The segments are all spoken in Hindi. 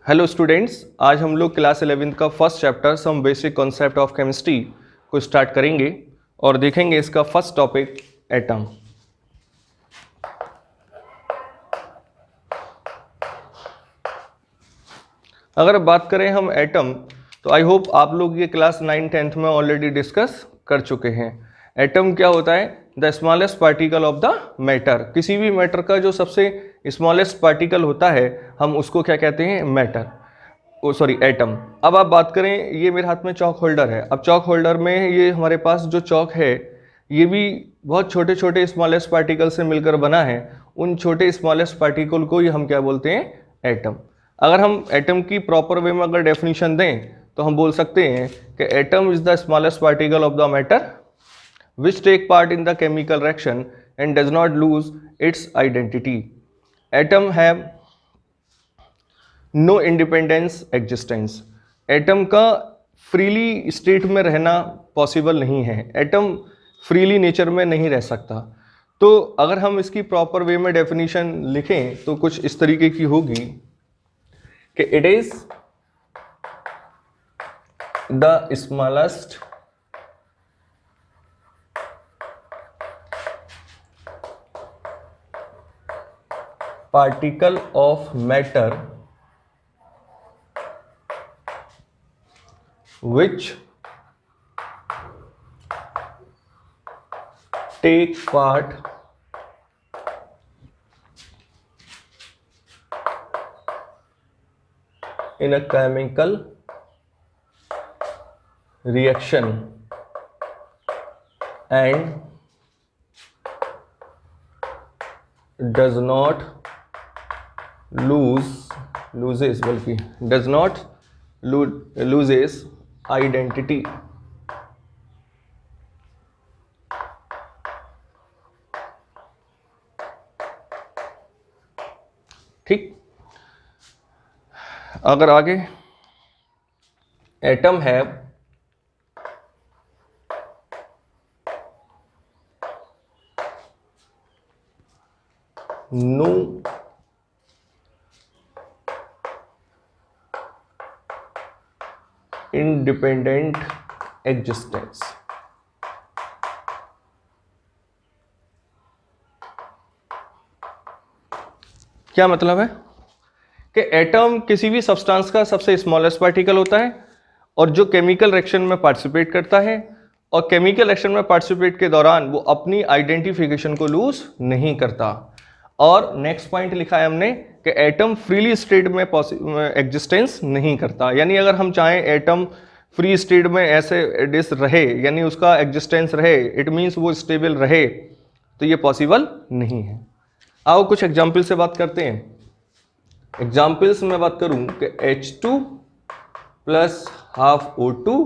हेलो स्टूडेंट्स, आज हम लोग क्लास 11th का first chapter some basic concept of chemistry को स्टार्ट करेंगे और देखेंगे इसका फर्स्ट टॉपिक एटम। अगर बात करें हम एटम, तो आई होप आप लोग ये क्लास 9-10th में ऑलरेडी डिस्कस कर चुके हैं। एटम क्या होता है? The smallest particle of the matter. किसी भी मैटर का जो सबसे स्मॉलेस्ट पार्टिकल होता है हम उसको क्या कहते हैं? Matter, atom. अब आप बात करें, ये मेरे हाथ में चॉक होल्डर है। अब चॉक होल्डर में ये हमारे पास जो चॉक है ये भी बहुत छोटे छोटे स्मॉलेस्ट पार्टिकल से मिलकर बना है। उन छोटे स्मॉलेस्ट पार्टिकल को ही हम क्या बोलते हैं? एटम। अगर हम एटम की प्रॉपर वे में अगर डेफिनेशन दें तो हम बोल सकते हैं कि atom is the smallest particle of the matter which take part in the chemical reaction and does not lose its identity. Atom have no independence existence. Atom का फ्रीली स्टेट में रहना पॉसिबल नहीं है। एटम फ्रीली नेचर में नहीं रह सकता। तो अगर हम इसकी प्रॉपर वे में डेफिनेशन लिखें तो कुछ इस तरीके की होगी कि it is the smallest particle of matter which take part in a chemical reaction and does not loses identity. ठीक। अगर आगे एटम है नो इंडिपेंडेंट एग्जिस्टेंस। क्या मतलब है कि एटम किसी भी सब्सटेंस का सबसे स्मॉलेस्ट पार्टिकल होता है और जो केमिकल रिएक्शन में पार्टिसिपेट करता है, और केमिकल रिएक्शन में पार्टिसिपेट के दौरान वो अपनी आइडेंटिफिकेशन को लूज नहीं करता। और नेक्स्ट पॉइंट लिखा है हमने कि एटम फ्रीली स्टेट में एग्जिस्टेंस नहीं करता। यानी अगर हम चाहें एटम फ्री स्टेट में ऐसे डिस रहे, यानी उसका एग्जिस्टेंस रहे, इट मीन्स वो स्टेबल रहे, तो ये पॉसिबल नहीं है। आओ कुछ एग्जाम्पल से बात करते हैं। एग्जाम्पल्स में बात करूं कि H2 plus half O2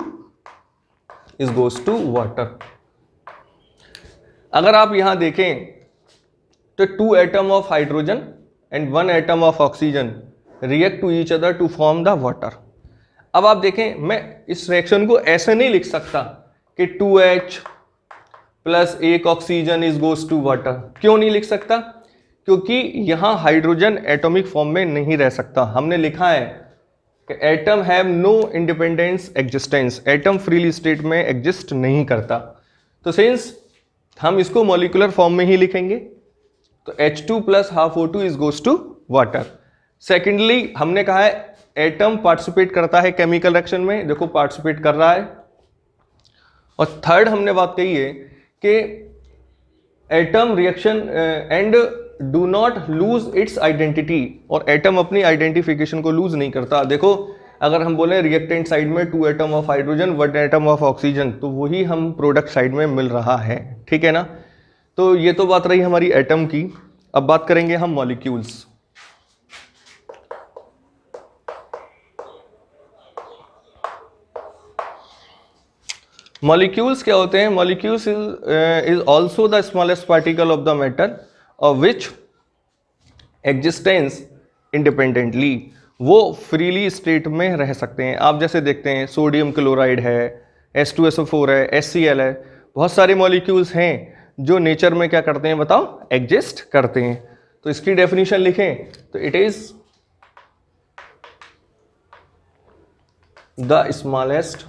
is goes to water. अगर आप यहां देखें तो 2 atom of hydrogen and 1 atom of oxygen react to each other to form the water. अब आप देखें, मैं इस रिएक्शन को ऐसे नहीं लिख सकता कि 2H plus 1 oxygen is goes to water. क्यों नहीं लिख सकता? क्योंकि यहां हाइड्रोजन एटॉमिक फॉर्म में नहीं रह सकता। हमने लिखा है कि atom have no independence existence. Atom freely state में एग्जिस्ट नहीं करता। तो सिंस हम इसको मॉलिक्यूलर फॉर्म में ही लिखेंगे तो H2 plus half O2 is goes to water. Secondly हमने कहा है एटम पार्टिसिपेट करता है केमिकल रिएक्शन में, देखो पार्टिसिपेट कर रहा है। और थर्ड हमने बात कही है कि atom reaction and do not lose its identity, और एटम अपनी आइडेंटिफिकेशन को लूज नहीं करता। देखो अगर हम बोले रिएक्टेंट साइड में 2 atom of hydrogen 1 atom of oxygen, तो वही हम प्रोडक्ट साइड में मिल रहा है। ठीक है ना? तो ये तो बात रही हमारी एटम की। अब बात करेंगे हम मॉलिक्यूल्स। मॉलिक्यूल्स क्या होते हैं? Molecules is also the smallest particle of the matter of which existence independently. वो फ्रीली स्टेट में रह सकते हैं। आप जैसे देखते हैं सोडियम क्लोराइड है, H2SO4 है, HCl है, बहुत सारे मॉलिक्यूल्स हैं जो नेचर में क्या करते हैं बताओ? एग्जिस्ट करते हैं। तो इसकी डेफिनेशन लिखें तो it is the smallest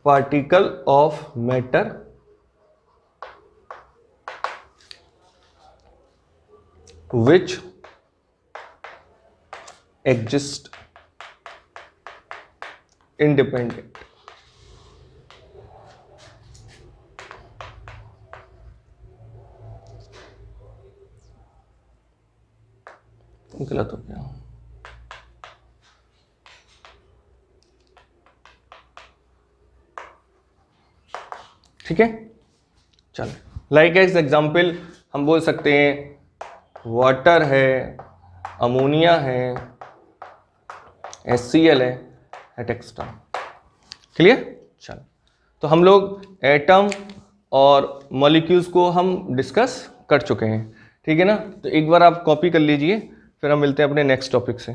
particle of matter which exist independent. गलत हो गया। ठीक है, चलो लाइक एज एग्जाम्पल हम बोल सकते हैं वाटर है, अमोनिया है, HCl है, एटसेट्रा। क्लियर? चलो, तो हम लोग एटम और मॉलिक्यूल्स को हम डिस्कस कर चुके हैं। ठीक है ना? तो एक बार आप कॉपी कर लीजिए, फिर हम मिलते हैं अपने नेक्स्ट टॉपिक से।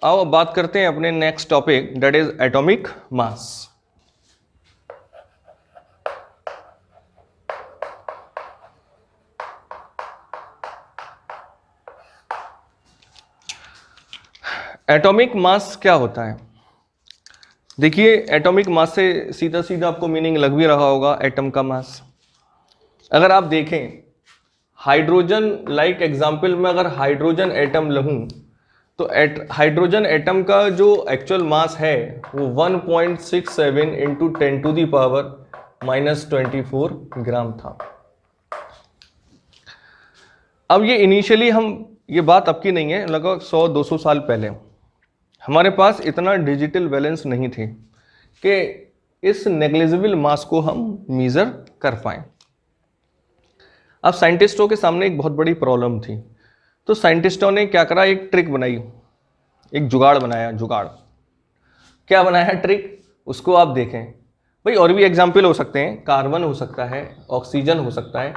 आओ अब बात करते हैं अपने next topic, that is atomic mass. Atomic mass क्या होता है? देखिए, एटॉमिक मास से सीधा सीधा आपको मीनिंग लग भी रहा होगा, एटम का मास। अगर आप देखें हाइड्रोजन, लाइक एग्जांपल में अगर हाइड्रोजन एटम लूँ तो हाइड्रोजन एटम का जो एक्चुअल मास है वो 1.67 इंटू 10⁻⁻24 ग्राम था। अब ये इनिशियली ये बात अब की नहीं है, लगभग 100-200 साल पहले हमारे पास इतना डिजिटल बैलेंस नहीं थे कि इस नेग्लिजिबल मास को हम मेजर कर पाएं। अब साइंटिस्टों के सामने एक बहुत बड़ी प्रॉब्लम थी, तो साइंटिस्टों ने क्या करा, एक ट्रिक बनाई, एक जुगाड़ बनाया। जुगाड़ क्या बनाया ट्रिक, उसको आप देखें भाई। और भी एग्जाम्पल हो सकते हैं, कार्बन हो सकता है, ऑक्सीजन हो सकता है।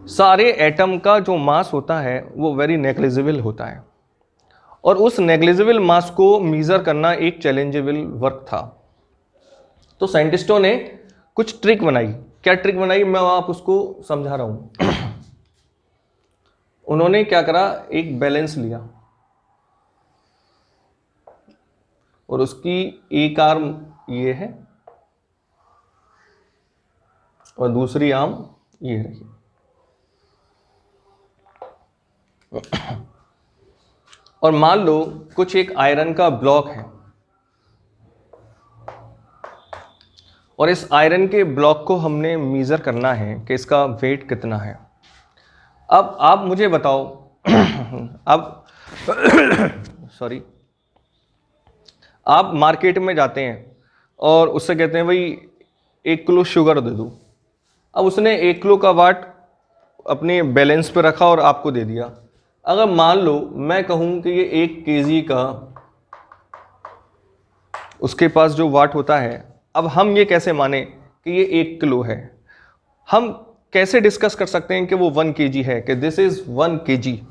सारे एटम का जो मास होता है वो वेरी नेग्लिजिबल होता है, और उस नेग्लिजिबल मास को मेजर करना एक चैलेंजेबल वर्क था। तो साइंटिस्टों ने कुछ ट्रिक बनाई। क्या ट्रिक बनाई, मैं आप उसको समझा रहा हूं। उन्होंने क्या करा, एक बैलेंस लिया और उसकी एक आर्म ये है और दूसरी आर्म ये रही। और मान लो कुछ एक आयरन का ब्लॉक है और इस आयरन के ब्लॉक को हमने मेजर करना है कि इसका वेट कितना है। अब आप मुझे बताओ अब सॉरी, आप मार्केट में जाते हैं और उससे कहते हैं भाई 1 किलो शुगर दे दो। अब उसने 1 किलो का वाट अपने बैलेंस पे रखा और आपको दे दिया। अगर मान लो मैं कहूं कि ये 1 केजी का उसके पास जो वाट होता है, अब हम ये कैसे माने कि ये 1 किलो है? हम कैसे डिस्कस कर सकते हैं कि वो 1 केजी है, कि दिस इज 1 केजी?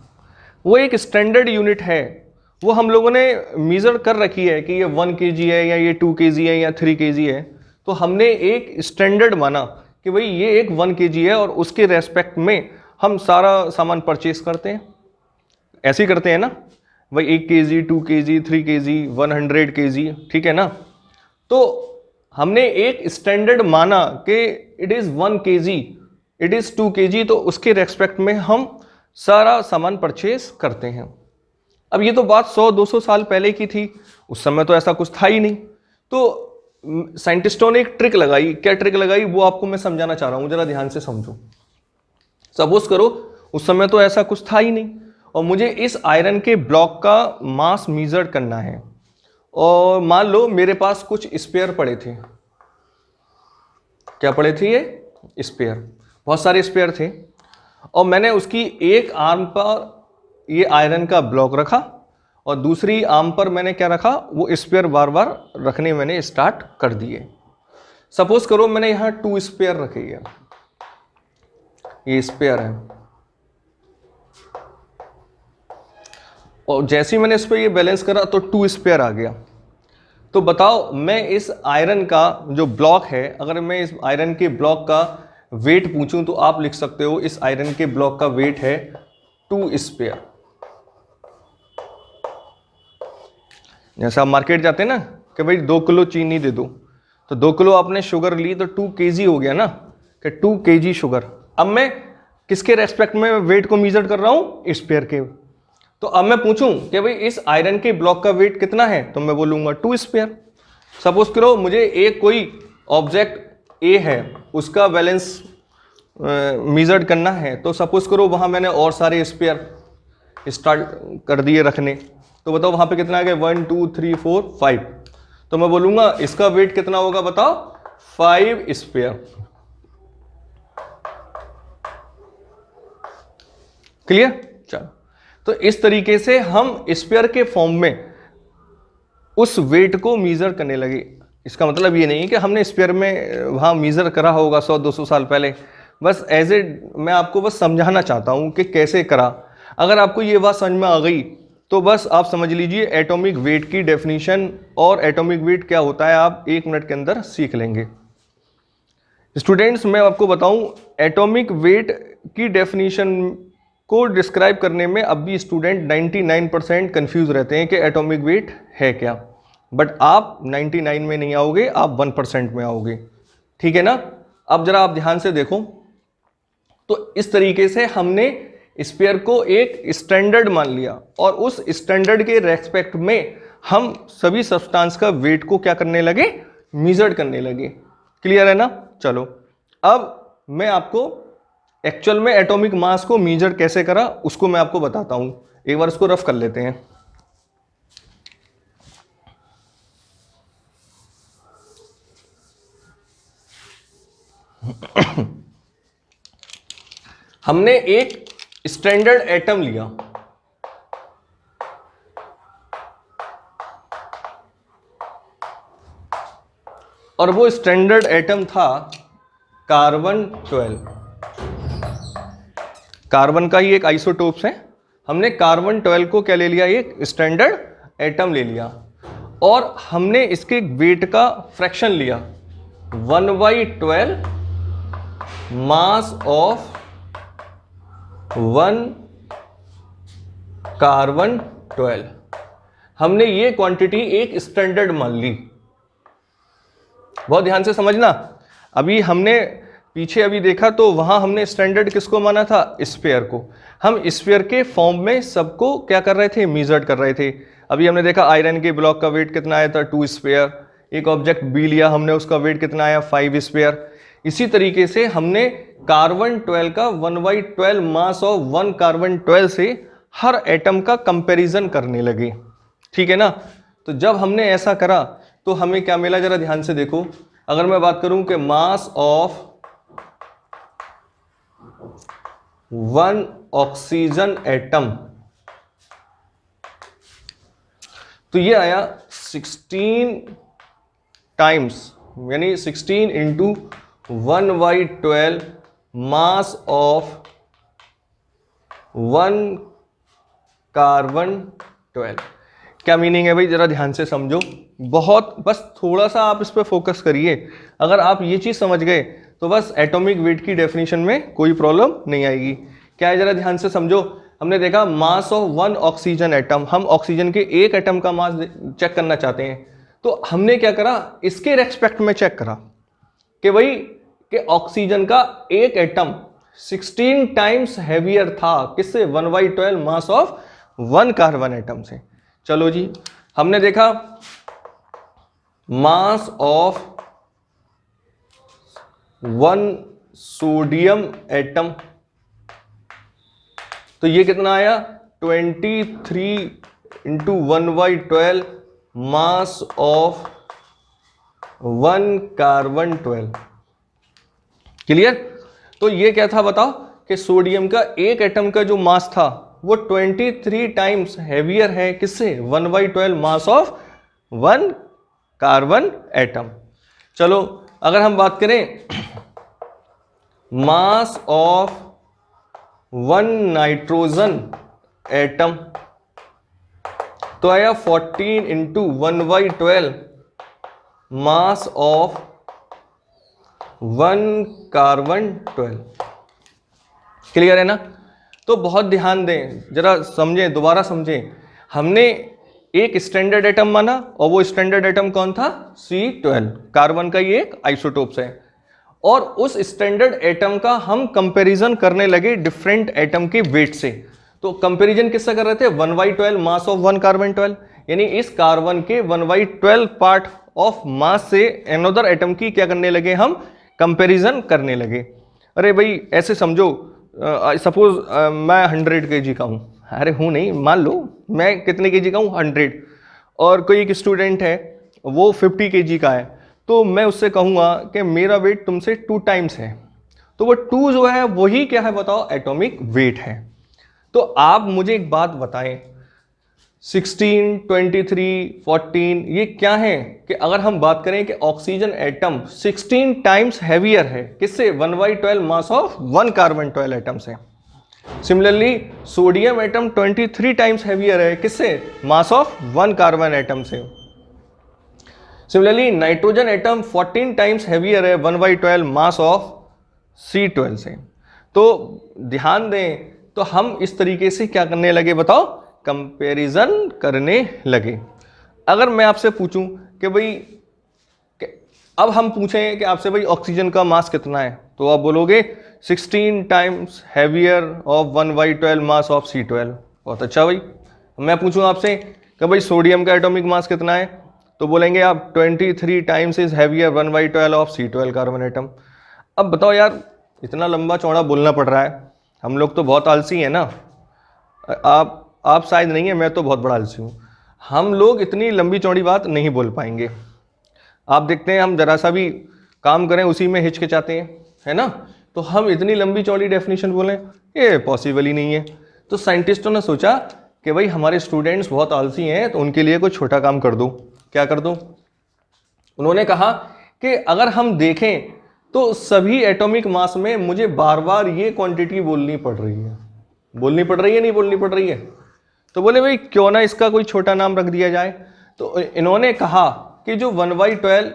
वो एक स्टैंडर्ड यूनिट है, वो हम लोगों ने मेजर कर रखी है कि ये 1 केजी है या ये 2 केजी है या 3 केजी है। तो हमने एक स्टैंडर्ड माना कि भाई ये एक 1 केजी है और उसके रेस्पेक्ट में हम सारा सामान परचेस करते हैं। ऐसे ही करते हैं ना भाई, 1 केजी, 2 केजी, 3 केजी, 100 केजी, ठीक है ना? तो हमने एक स्टैंडर्ड माना कि it is 1 KG, it is 2 KG, तो उसके रेस्पेक्ट में हम सारा सामान परचेस करते हैं। अब ये तो बात 100-200 साल पहले की थी, उस समय तो ऐसा कुछ था ही नहीं। तो साइंटिस्टों ने एक ट्रिक लगाई। क्या ट्रिक लगाई वो आपको मैं समझाना चाह रहा हूँ, जरा ध्यान से समझो। सपोज करो उस समय तो ऐसा कुछ था ही नहीं और मुझे इस आयरन के ब्लॉक का मास मेजर करना है, और मान लो मेरे पास कुछ स्पेयर पड़े थे। क्या पड़े थे? ये स्पेयर, बहुत सारे स्पेयर थे, और मैंने उसकी एक आर्म पर ये आयरन का ब्लॉक रखा और दूसरी आर्म पर मैंने क्या रखा, वो स्पेयर बार बार रखने मैंने स्टार्ट कर दिए। सपोज करो मैंने यहां 2 स्पेयर रखे हैं, ये स्पेयर है, और जैसे ही मैंने इस पर ये बैलेंस करा तो 2 स्पेयर आ गया। तो बताओ मैं इस आयरन का जो ब्लॉक है, अगर मैं इस आयरन के ब्लॉक का वेट पूछूं तो आप लिख सकते हो इस आयरन के ब्लॉक का वेट है 2 स्पेयर। जैसे आप मार्केट जाते हैं ना कि भाई 2 किलो चीनी दे दो, तो 2 किलो आपने शुगर ली तो 2 kg हो गया ना, कि 2 kg शुगर। अब मैं किसके रेस्पेक्ट में वेट को मेजर कर रहा हूं? स्पेयर के। तो अब मैं पूछूं कि भाई इस आयरन के ब्लॉक का वेट कितना है, तो मैं बोलूंगा 2 स्पेयर। सपोज करो मुझे एक कोई ऑब्जेक्ट ए है, उसका बैलेंस मेजर करना है, तो सपोज करो वहां मैंने और सारे स्पेयर स्टार्ट कर दिए रखने, तो बताओ वहां पे कितना आ गया? 1 2 3 4 5। तो मैं बोलूंगा इसका वेट कितना होगा, बताओ? 5 स्पेयर। क्लियर? चलो, तो इस तरीके से हम स्पेयर के फॉर्म में उस वेट को मेजर करने लगे। इसका मतलब ये नहीं कि हमने स्पेयर में वहां मेजर करा होगा 100-200 साल पहले, बस एज ए मैं आपको बस समझाना चाहता हूं कि कैसे करा। अगर आपको ये बात समझ में आ गई तो बस आप समझ लीजिए एटॉमिक वेट की डेफिनेशन और एटॉमिक वेट क्या होता है आप 1 मिनट के अंदर सीख लेंगे। स्टूडेंट्स, मैं आपको बताऊं एटॉमिक वेट की डेफिनेशन को डिस्क्राइब करने में अब भी स्टूडेंट 99% कंफ्यूज रहते हैं कि एटॉमिक वेट है क्या, बट आप 99 में नहीं आओगे, आप 1% में आओगे। ठीक है ना? अब जरा आप ध्यान से देखो, तो इस तरीके से हमने स्पेयर को एक स्टैंडर्ड मान लिया और उस स्टैंडर्ड के रेस्पेक्ट में हम सभी सब्सटेंस का वेट को क्या करने लगे? मेजर करने लगे। क्लियर है ना? चलो, अब मैं आपको एक्चुअल में एटॉमिक मास को मेजर कैसे करा उसको मैं आपको बताता हूं। एक बार इसको रफ कर लेते हैं। हमने एक स्टैंडर्ड एटम लिया, और वो स्टैंडर्ड एटम था कार्बन 12। कार्बन का ही एक आइसोटोप्स है। हमने कार्बन 12 को क्या ले लिया? एक स्टैंडर्ड एटम ले लिया, और हमने इसके वेट का फ्रैक्शन लिया 1/12 मास ऑफ 1 कार्बन 12। हमने ये क्वांटिटी एक स्टैंडर्ड मान ली। बहुत ध्यान से समझना। अभी हमने पीछे अभी देखा तो वहां हमने स्टैंडर्ड किसको माना था? स्फीयर को। हम स्फीयर के फॉर्म में सबको क्या कर रहे थे? मेजर कर रहे थे। अभी हमने देखा आयरन के ब्लॉक का वेट कितना आया था? 2 स्फीयर। एक ऑब्जेक्ट बी लिया हमने, उसका वेट कितना आया? 5 स्फीयर। इसी तरीके से हमने कार्बन 12 का 1/12 मास ऑफ 1 कार्बन 12 से हर एटम का कंपैरिजन करने लगे। ठीक है ना? तो जब हमने ऐसा करा तो हमें क्या मिला? जरा ध्यान से देखो। अगर मैं बात करूं कि मास ऑफ 1 ऑक्सीजन एटम, तो ये आया 16 टाइम्स, यानी 16 इंटू 1/12 मास ऑफ 1 कार्बन 12। क्या मीनिंग है भाई? जरा ध्यान से समझो। बहुत बस थोड़ा सा आप इस पर फोकस करिए। अगर आप ये चीज समझ गए तो बस एटॉमिक वेट की डेफिनेशन में कोई प्रॉब्लम नहीं आएगी। क्या है? जरा ध्यान से समझो। हमने देखा मास ऑफ 1 ऑक्सीजन एटम, हम ऑक्सीजन के एक एटम का मास चेक करना चाहते हैं, तो हमने क्या करा? इसके रेस्पेक्ट में चेक करा कि भाई कि ऑक्सीजन का एक एटम 16 टाइम्स हैवियर था किससे? 1/12 मास ऑफ 1 कार्बन एटम से। चलो जी, हमने देखा मास ऑफ 1 सोडियम एटम, तो ये कितना आया? 23 into 1/12 mass of 1 carbon 12। Clear? तो ये क्या था बताओ? कि सोडियम का एक एटम का जो मास था वो 23 टाइम्स हैवियर है किससे? 1/12 मास ऑफ 1 कार्बन एटम। चलो, अगर हम बात करें मास ऑफ 1 नाइट्रोजन एटम, तो आया 14 into 1/12 mass of 1 carbon 12। Clear है ना? तो बहुत ध्यान दें, जरा समझें, दोबारा समझें। हमने एक स्टैंडर्ड एटम माना और वो स्टैंडर्ड एटम कौन था? C12, कार्बन का ये एक आइसोटोप्स है। और उस स्टैंडर्ड एटम का हम कंपैरिजन करने लगे डिफरेंट एटम के वेट से। तो कंपैरिजन किससे कर रहे थे? 1/12 मास ऑफ 1 कार्बन 12, यानी इस कार्बन के 1/12 पार्ट ऑफ मास से अनदर एटम की क्या करने लगे? हम कंपैरिजन करने लगे। अरे भाई ऐसे समझो, सपोज मैं 100 kg का हूँ, अरे हूँ नहीं, मान लो मैं कितने kg का हूँ? 100, और कोई एक स्टूडेंट है वो 50 kg का है, तो मैं उससे कहूँगा कि मेरा वेट तुमसे 2 टाइम्स है। तो वो 2 जो है वही क्या है बताओ? एटॉमिक वेट है। तो आप मुझे एक बात बताएं, 16, 23, 14 ये क्या है? कि अगर हम बात करें कि ऑक्सीजन एटम 16 टाइम्स हैवियर है किससे? 1/12 मास ऑफ 1 कार्बन 12 एटम से। Similarly sodium atom 23 times heavier है किससे? मास ऑफ 1 कार्बन एटम से। Similarly nitrogen atom 14 times heavier है 1/12 मास ऑफ C12 से। तो ध्यान दें, तो हम इस तरीके से क्या करने लगे बताओ? कंपैरिजन करने लगे। अगर मैं आपसे पूछूं कि भाई, अब हम पूछें कि आपसे भाई ऑक्सीजन का मास कितना है, तो आप बोलोगे 16 times heavier of 1/12 mass of C12। बहुत अच्छा भाई। मैं पूछूं आपसे कि भाई सोडियम का एटॉमिक मास कितना है, तो बोलेंगे आप 23 times is heavier 1/12 of C12 carbon atom. अब बताओ यार, इतना लंबा चौड़ा बोलना पड़ रहा है, हम लोग तो बहुत आलसी हैं ना। आप शायद नहीं है, मैं तो बहुत बड़ा आलसी हूँ। हम लोग इतनी लंबी चौड़ी बात नहीं बोल पाएंगे। आप देखते हैं हम जरा सा भी काम करें उसी में हिचकिचाते हैं, है ना। तो हम इतनी लंबी चौड़ी डेफिनेशन बोलें, ये पॉसिबल ही नहीं है। तो साइंटिस्टों ने सोचा कि भाई हमारे स्टूडेंट्स बहुत आलसी हैं, तो उनके लिए कुछ छोटा काम कर दो। क्या कर दो? उन्होंने कहा कि अगर हम देखें तो सभी एटॉमिक मास में मुझे बार बार ये क्वांटिटी बोलनी पड़ रही है। बोलनी पड़ रही है, नहीं बोलनी पड़ रही है? तो बोले भाई क्यों ना इसका कोई छोटा नाम रख दिया जाए। तो इन्होंने कहा कि जो 1/12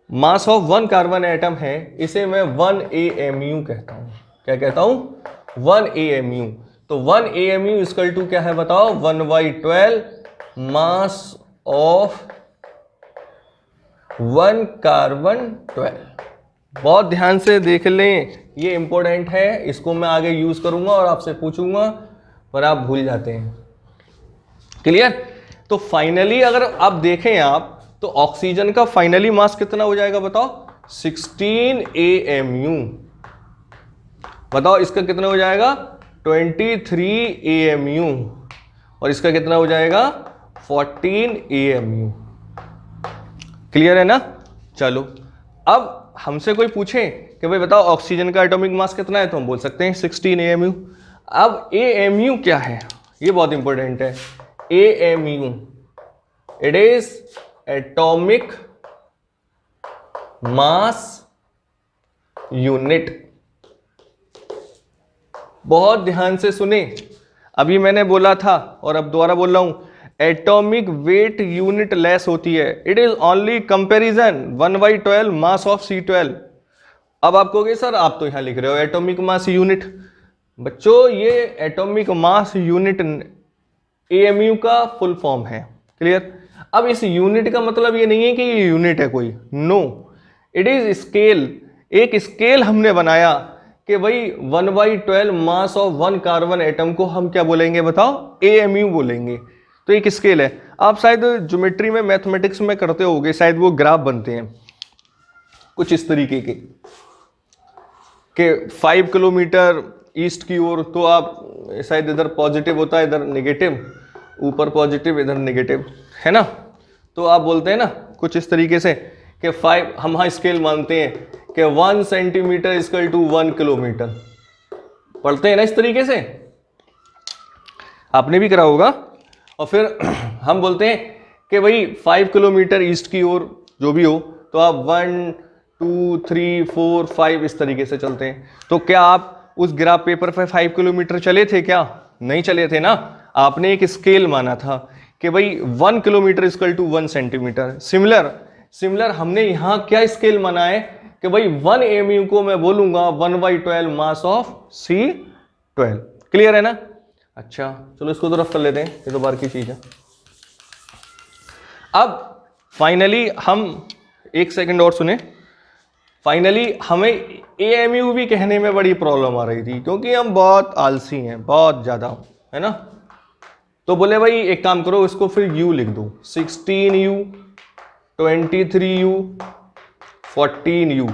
मास ऑफ 1 कार्बन एटम है, इसे मैं 1 AMU कहता हूं। क्या कहता हूं? 1 AMU। तो 1 AMU इक्वल टू क्या है बताओ? 1/12 मास ऑफ 1 कार्बन 12। बहुत ध्यान से देख लें, ये इंपॉर्टेंट है, इसको मैं आगे यूज करूंगा और आपसे पूछूंगा, पर आप भूल जाते हैं। क्लियर? तो फाइनली अगर आप देखें आप, तो ऑक्सीजन का फाइनली मास कितना हो जाएगा बताओ? 16 AMU। बताओ इसका कितना हो जाएगा? 23 AMU। और इसका कितना हो जाएगा? 14 AMU। क्लियर है ना? चलो, अब हमसे कोई पूछे कि भाई बताओ ऑक्सीजन का एटॉमिक मास कितना है, तो हम बोल सकते हैं 16 AMU। अब AMU क्या है? ये बहुत इंपॉर्टेंट है। AMU, it is atomic mass unit. बहुत ध्यान से सुने, अभी मैंने बोला था और अब दोबारा बोल रहा हूं, एटॉमिक वेट यूनिट लेस होती है। It is only comparison 1/12 mass of C12। अब आप कहोगे सर आप तो यहां लिख रहे हो एटॉमिक मास यूनिट। बच्चों ये एटॉमिक मास यूनिट AMU का फुल फॉर्म है। क्लियर? अब इस यूनिट का मतलब ये नहीं है कि ये यूनिट है कोई, नो, इट इज स्केल। एक स्केल हमने बनाया कि भाई 1/12 मास ऑफ 1 कार्बन एटम को हम क्या बोलेंगे बताओ? AMU बोलेंगे। तो एक स्केल है। आप शायद ज्योमेट्री में, मैथमेटिक्स में करते होगे, शायद वो ग्राफ बनते हैं कुछ इस तरीके के 5 किलोमीटर ईस्ट की ओर, तो आप शायद इधर पॉजिटिव होता है, इधर नेगेटिव, ऊपर पॉजिटिव इधर नेगेटिव, है ना। तो आप बोलते हैं ना कुछ इस तरीके से कि 5, हम हाँ स्केल मानते हैं कि 1 सेंटीमीटर इक्वल टू 1 किलोमीटर। पढ़ते हैं ना इस तरीके से, आपने भी करा होगा। और फिर हम बोलते हैं कि भाई 5 किलोमीटर ईस्ट की ओर जो भी हो, तो आप 1, 2, 3, 4, 5 इस तरीके से चलते हैं। तो क्या आप उस ग्राफ पेपर पे 5 किलोमीटर चले थे? क्या नहीं चले थे ना। आपने एक स्केल माना था कि भाई 1 kilometre equal to 1 centimetre. Similar हमने यहां क्या स्केल माना है कि भाई 1 AMU को मैं बोलूंगा 1/12 मास ऑफ C12। क्लियर है ना? अच्छा चलो इसको तरफ कर लेते हैं, ये तो बार की चीज है। अब फाइनली हम, एक सेकंड और सुने, फाइनली हमें AMU भी कहने में बड़ी प्रॉब्लम आ रही थी क्योंकि हम बहुत आलसी हैं, बहुत ज्यादा, है ना। तो बोले भाई एक काम करो, इसको फिर U लिख दो, 16U, 23U, 14U,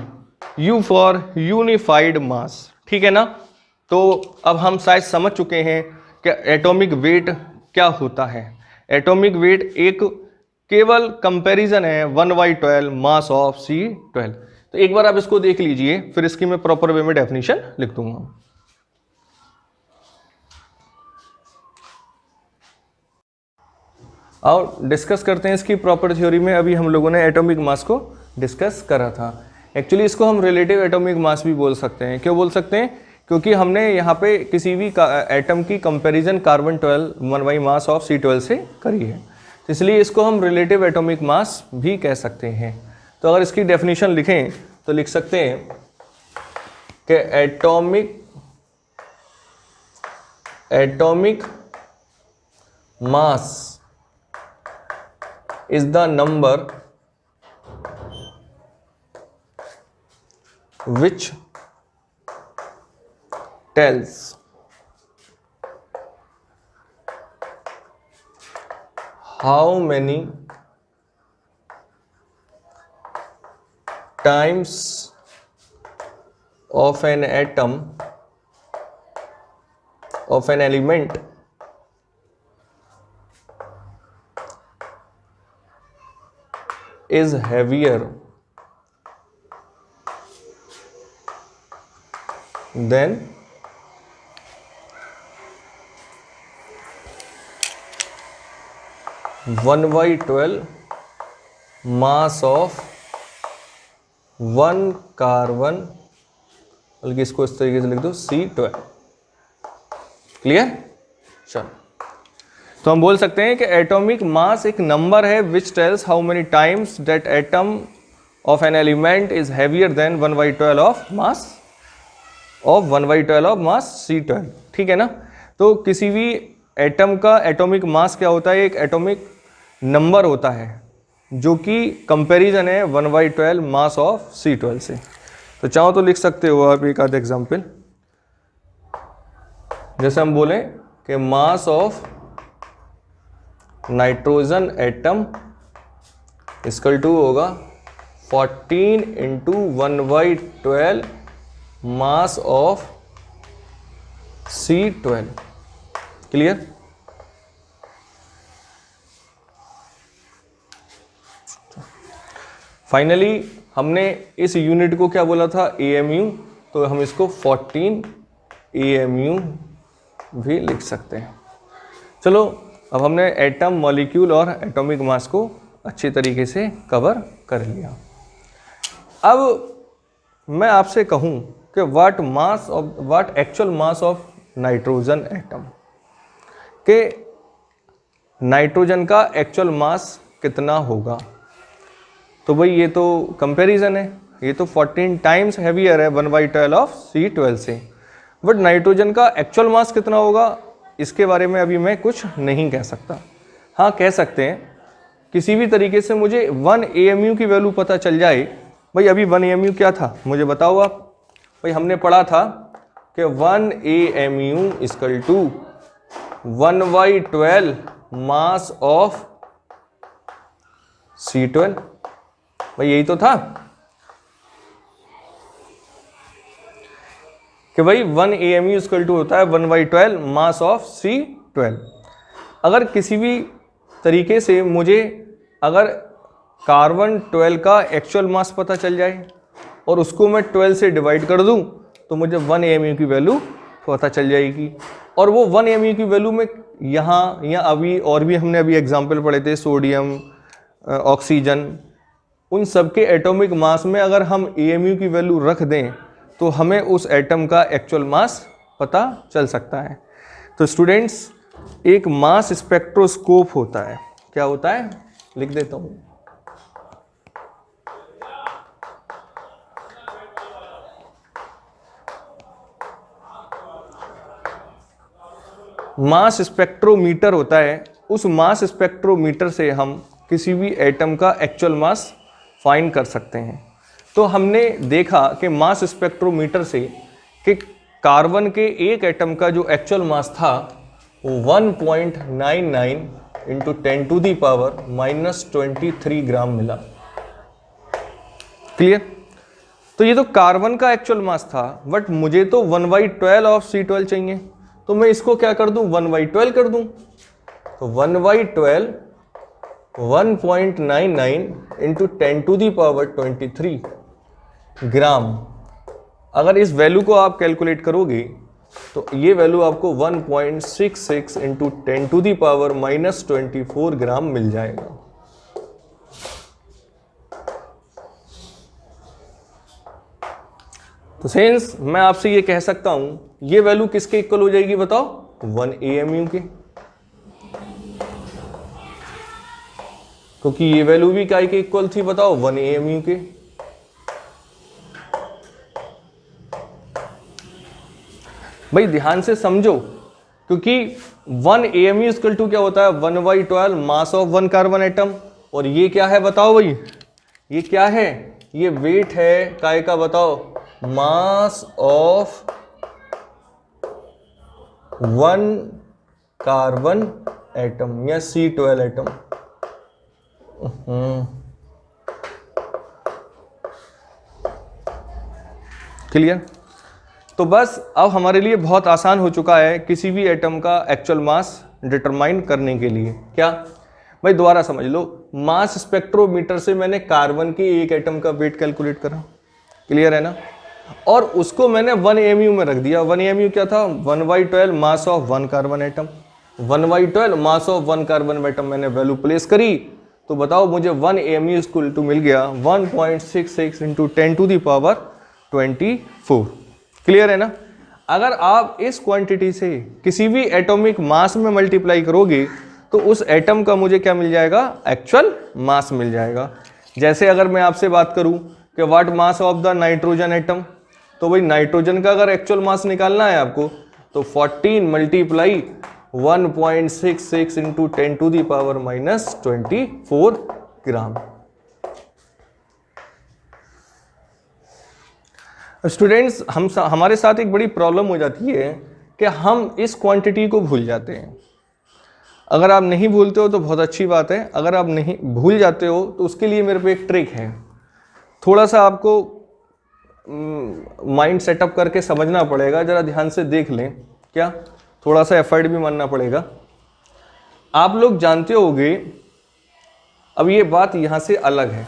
U for unified मास, ठीक है ना। तो अब हम शायद समझ चुके हैं कि एटॉमिक वेट क्या होता है। एटॉमिक वेट एक केवल कंपैरिजन है 1/12 मास ऑफ C12। तो एक बार आप इसको देख लीजिए, फिर इसकी मैं प्रॉपर वे में डेफिनेशन लिख दूंगा। और डिस्कस करते हैं इसकी प्रॉपर थ्योरी में। अभी हम लोगों ने एटॉमिक मास को डिस्कस करा था। एक्चुअली इसको हम रिलेटिव एटॉमिक मास भी बोल सकते हैं। क्यों बोल सकते हैं? क्योंकि हमने यहाँ पे किसी भी एटम की comparison carbon 12 1 mass of C12 से करी है, तो इसलिए इसको हम रिलेटिव एटॉमिक मास भी कह सकते हैं। तो अगर इसकी डेफिनेशन लिखें तो लिख सकते हैं कि atomic mass is the number which tells how many times of an atom of an element is heavier than 1/12 mass of 1 carbon, बल्कि इसको इस तरीके से लिख दो C12। क्लियर? चलो, तो हम बोल सकते हैं कि एटॉमिक मास एक नंबर है which tells how many times that atom of an element is heavier than 1/12 of mass C12। ठीक है ना। तो किसी भी एटम का एटॉमिक मास क्या होता है? एक एटॉमिक नंबर होता है जो कि कंपैरिजन है 1/12 मास ऑफ C12 से। तो चाहो तो लिख सकते हो आप एक आध एग्जाम्पल, जैसे हम बोले कि mass of nitrogen atom equal to होगा 14 into 1/12 mass of C12। Clear? Finally हमने इस यूनिट को क्या बोला था? AMU। तो हम इसको 14 AMU भी लिख सकते हैं। चलो, अब हमने एटम, मॉलिक्यूल और एटॉमिक मास को अच्छी तरीके से कवर कर लिया। अब मैं आपसे कहूं कि what actual mass of nitrogen atom, के नाइट्रोजन का एक्चुअल मास कितना होगा? तो भाई ये तो कंपैरिजन है, ये तो 14 टाइम्स हैवियर है 1/12 ऑफ C12 से, बट नाइट्रोजन का एक्चुअल मास कितना होगा इसके बारे में अभी मैं कुछ नहीं कह सकता। हाँ, कह सकते हैं किसी भी तरीके से मुझे 1 AMU की वैल्यू पता चल जाए। भाई अभी 1 AMU क्या था मुझे बताओ आप। भाई हमने पढ़ा था कि 1 AMU equal to 1/12 mass of C12। भाई यही तो था कि भाई 1 AMU इक्वल टू होता है 1/12 मास ऑफ C12। अगर किसी भी तरीके से मुझे अगर कार्बन 12 का एक्चुअल मास पता चल जाए और उसको मैं 12 से डिवाइड कर दूं तो मुझे 1 AMU की वैल्यू पता चल जाएगी। और वो 1 AMU की वैल्यू में यहाँ या अभी और भी हमने अभी एग्जाम्पल पढ़े थे, सोडियम, ऑक्सीजन, उन सब के एटॉमिक मास में अगर हम AMU की वैल्यू रख दें तो हमें उस एटम का एक्चुअल मास पता चल सकता है। तो स्टूडेंट्स, एक मास स्पेक्ट्रोस्कोप होता है। क्या होता है? लिख देता हूं। मास स्पेक्ट्रोमीटर होता है, उस मास स्पेक्ट्रोमीटर से हम किसी भी एटम का एक्चुअल मास फाइंड कर सकते हैं। तो हमने देखा कि मास स्पेक्ट्रोमीटर से कि कार्बन के एक एटम का जो एक्चुअल मास था वो 1.99 इंटू 10⁻⁻23 ग्राम मिला। क्लियर? तो ये तो कार्बन का एक्चुअल मास था, बट मुझे तो 1/12 ऑफ C12 चाहिए, तो मैं इसको क्या कर दूं, 1/12 कर दूं। तो 1/12 1.99 इंटू 10⁻23 ग्राम। अगर इस वैल्यू को आप कैलकुलेट करोगे तो ये वैल्यू आपको 1.66 इंटू 10⁻⁻24 ग्राम मिल जाएगा। तो सेंस मैं आपसे ये कह सकता हूं, ये वैल्यू किसके इक्वल हो जाएगी बताओ, 1 AMU के, क्योंकि ये वैल्यू भी क्या के इक्वल थी बताओ, 1 AMU के। भाई ध्यान से समझो, क्योंकि 1 AMU इक्वल टू क्या होता है, 1/12 मास ऑफ 1 कार्बन एटम। और ये क्या है बताओ भाई, ये क्या है, ये वेट है काय का बताओ, मास ऑफ 1 कार्बन एटम या C12 एटम। क्लियर? तो बस अब हमारे लिए बहुत आसान हो चुका है किसी भी एटम का एक्चुअल मास डिटरमाइन करने के लिए। क्या भाई, दोबारा समझ लो, मास स्पेक्ट्रोमीटर से मैंने कार्बन के एक एटम का वेट कैलकुलेट करा, क्लियर है ना, और उसको मैंने 1 AMU में रख दिया। 1 AMU क्या था, 1/12 mass of 1 carbon atom. 1/12 mass of 1 carbon atom मैंने वैल्यू प्लेस करी, तो बताओ मुझे 1 AMU इक्वल टू मिल गया 1.66 इंटू 10⁻24। क्लियर है ना? अगर आप इस क्वांटिटी से किसी भी एटॉमिक मास में मल्टीप्लाई करोगे तो उस एटम का मुझे क्या मिल जाएगा, एक्चुअल मास मिल जाएगा। जैसे अगर मैं आपसे बात करूं कि what mass of the nitrogen atom, तो भाई नाइट्रोजन का अगर एक्चुअल मास निकालना है आपको तो 14 मल्टीप्लाई 1.66 इंटू 10⁻⁻24 ग्राम। स्टूडेंट्स, हमारे साथ एक बड़ी प्रॉब्लम हो जाती है कि हम इस क्वांटिटी को भूल जाते हैं। अगर आप नहीं भूलते हो तो बहुत अच्छी बात है, अगर आप नहीं भूल जाते हो तो उसके लिए मेरे पे एक ट्रिक है। थोड़ा सा आपको माइंड सेटअप करके समझना पड़ेगा, जरा ध्यान से देख लें, क्या थोड़ा सा एफर्ट भी मानना पड़ेगा। आप लोग जानते होंगे, अब ये बात यहाँ से अलग है,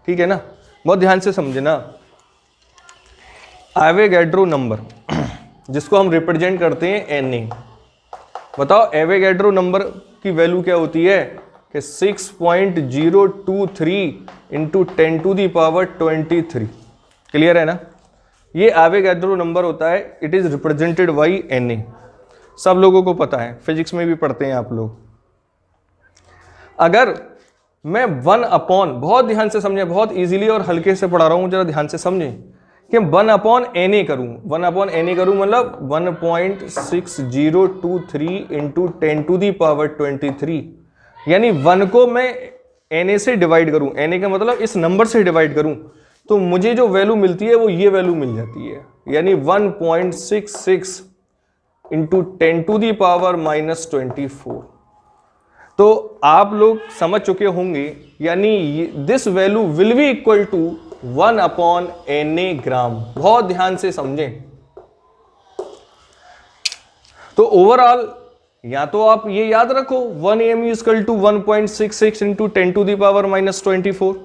ठीक है ना, बहुत ध्यान से समझना। एवोगैड्रो नंबर जिसको हम रिप्रेजेंट करते हैं Na, बताओ एवोगैड्रो नंबर की वैल्यू क्या होती है कि 6.023 इंटू 10⁻23। क्लियर है ना? ये एवोगैड्रो नंबर होता है, it is represented by Na। सब लोगों को पता है, फिजिक्स में भी पढ़ते हैं आप लोग। अगर मैं 1/, बहुत ध्यान से समझें, बहुत इजीली और हल्के से पढ़ा रहा हूं, जरा ध्यान से समझें कि 1/Na करूं, 1/Na करूं मतलब 1.6023 इंटू 10⁻23, यानी 1 को मैं Na से डिवाइड करूं, Na का मतलब इस नंबर से डिवाइड करूं, तो मुझे जो वैल्यू मिलती है वो ये वैल्यू मिल जाती है, यानी 1.66 इंटू 10⁻⁻24। तो आप लोग समझ चुके होंगे, यानी this value will be equal to 1/Na gram. बहुत ध्यान से समझें। तो ओवरऑल या तो आप ये याद रखो 1 AMU equal to 1.66 into 10⁻⁻24,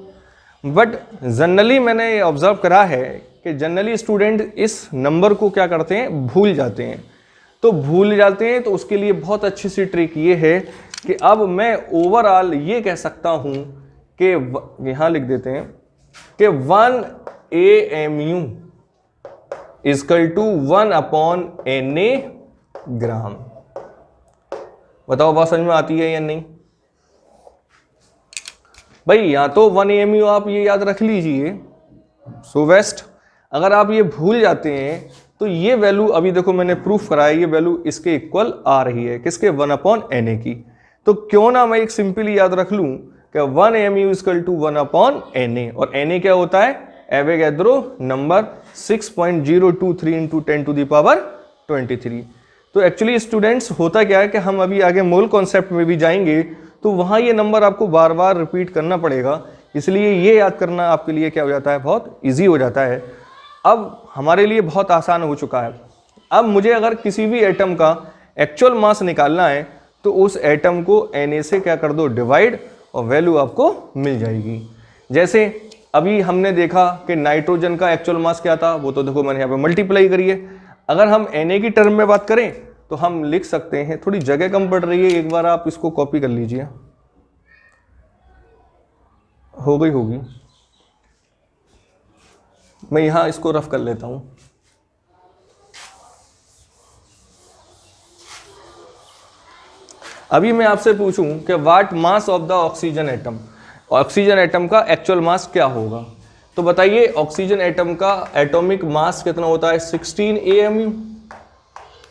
but generally मैंने ऑब्जर्व करा है कि जनरली स्टूडेंट इस नंबर को क्या करते हैं, भूल जाते हैं। तो भूल जाते हैं तो उसके लिए बहुत अच्छी सी ट्रिक ये है कि अब मैं ओवरऑल ये कह सकता हूं कि यहां लिख देते हैं कि 1 AMU इक्वल टू 1/Na ग्राम। बताओ बात समझ में आती है या नहीं भाई? या तो 1 AMU आप ये याद रख लीजिए, सो वेस्ट। अगर आप ये भूल जाते हैं तो ये वैल्यू अभी देखो मैंने प्रूफ कराया, ये वैल्यू इसके इक्वल आ रही है, किसके 1/Na की। तो क्यों ना मैं एक सिंपली याद रख लूं कि 1mu इक्वल टू 1/Na, और Na क्या होता है, एवोगैड्रो नंबर 6.023 इंटू 10⁻23। तो एक्चुअली स्टूडेंट्स होता क्या है कि हम अभी आगे मोल कॉन्सेप्ट में भी जाएंगे तो वहां ये नंबर आपको बार बार रिपीट करना पड़ेगा, इसलिए ये याद करना आपके लिए क्या हो जाता है, बहुत ईजी हो जाता है। अब हमारे लिए बहुत आसान हो चुका है। अब मुझे अगर किसी भी एटम का एक्चुअल मास निकालना है तो उस एटम को Na से क्या कर दो, डिवाइड, और वैल्यू आपको मिल जाएगी। जैसे अभी हमने देखा कि नाइट्रोजन का एक्चुअल मास क्या था, वो तो देखो मैंने यहाँ पे मल्टीप्लाई करी है। अगर हम Na की टर्म में बात करें तो हम लिख सकते हैं, थोड़ी जगह कम पड़ रही है, एक बार आप इसको कॉपी कर लीजिए, हो गई होगी, मैं यहां इसको रफ कर लेता हूं। अभी मैं आपसे पूछूं कि what mass of the oxygen atom, oxygen atom का एक्चुअल मास क्या होगा, तो बताइए ऑक्सीजन एटम का एटॉमिक मास कितना होता है, 16 AMU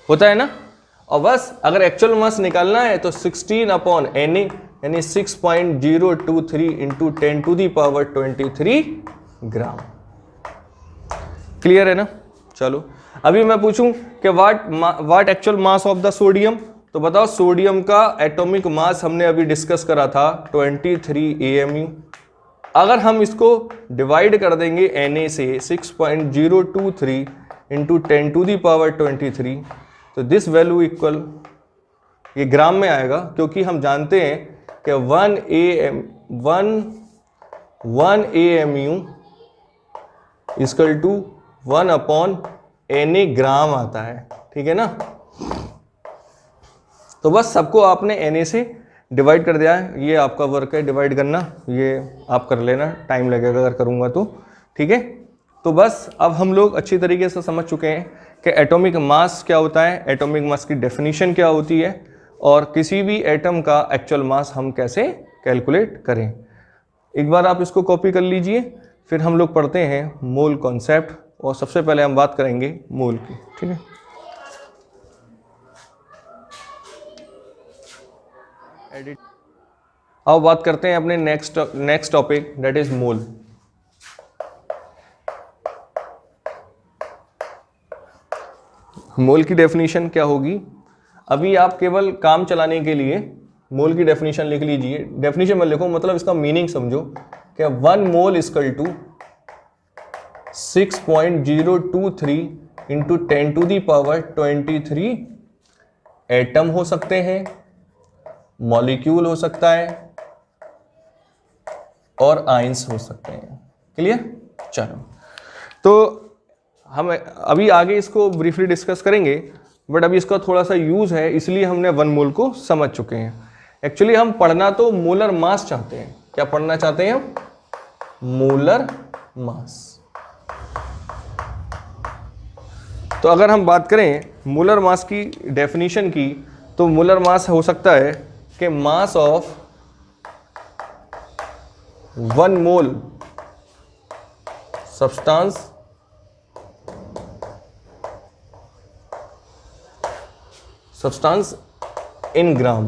होता है ना। और बस अगर एक्चुअल मास निकालना है तो 16/Na यानी 6.023 इंटू 10⁻23 ग्राम। क्लियर है ना। चलो अभी मैं पूछूं कि what actual mass of the sodium, तो बताओ सोडियम का एटॉमिक मास हमने अभी डिस्कस करा था 23 AMU। अगर हम इसको डिवाइड कर देंगे Na से 6.023 इंटू 10⁻23, तो दिस वैल्यू इक्वल, ये ग्राम में आएगा क्योंकि हम जानते हैं कि 1 AMU इक्वल टू 1/Na ग्राम आता है, ठीक है ना। तो बस सबको आपने Na से डिवाइड कर दिया है, ये आपका वर्क है डिवाइड करना, ये आप कर लेना, टाइम लगेगा अगर करूँगा तो, ठीक है। तो बस अब हम लोग अच्छी तरीके से समझ चुके हैं कि एटॉमिक मास क्या होता है, एटॉमिक मास की डेफिनेशन क्या होती है, और किसी भी एटम का एक्चुअल मास हम कैसे कैलकुलेट करें। एक बार आप इसको कॉपी कर लीजिए, फिर हम लोग पढ़ते हैं मोल कॉन्सेप्ट, और सबसे पहले हम बात करेंगे मोल की, ठीक है। एडिट, अब बात करते हैं अपने next topic, that is mole. Mole की डेफिनेशन क्या होगी, अभी आप केवल काम चलाने के लिए मोल की डेफिनेशन लिख लीजिए। डेफिनेशन में लिखो मतलब इसका मीनिंग समझो कि 1 mole equal to 6.023 into 10⁻23 atom हो सकते हैं, मॉलिक्यूल हो सकता है, और आयंस हो सकते हैं। क्लियर। चलो तो हम अभी आगे इसको ब्रीफली डिस्कस करेंगे, बट अभी इसका थोड़ा सा यूज है इसलिए हमने 1 मोल को समझ चुके हैं। एक्चुअली हम पढ़ना तो मोलर मास चाहते हैं, क्या पढ़ना चाहते हैं हम, मोलर मास। तो अगर हम बात करें मोलर मास की डेफिनेशन की, तो मोलर मास हो सकता है कि mass of 1 mole substance in ग्राम।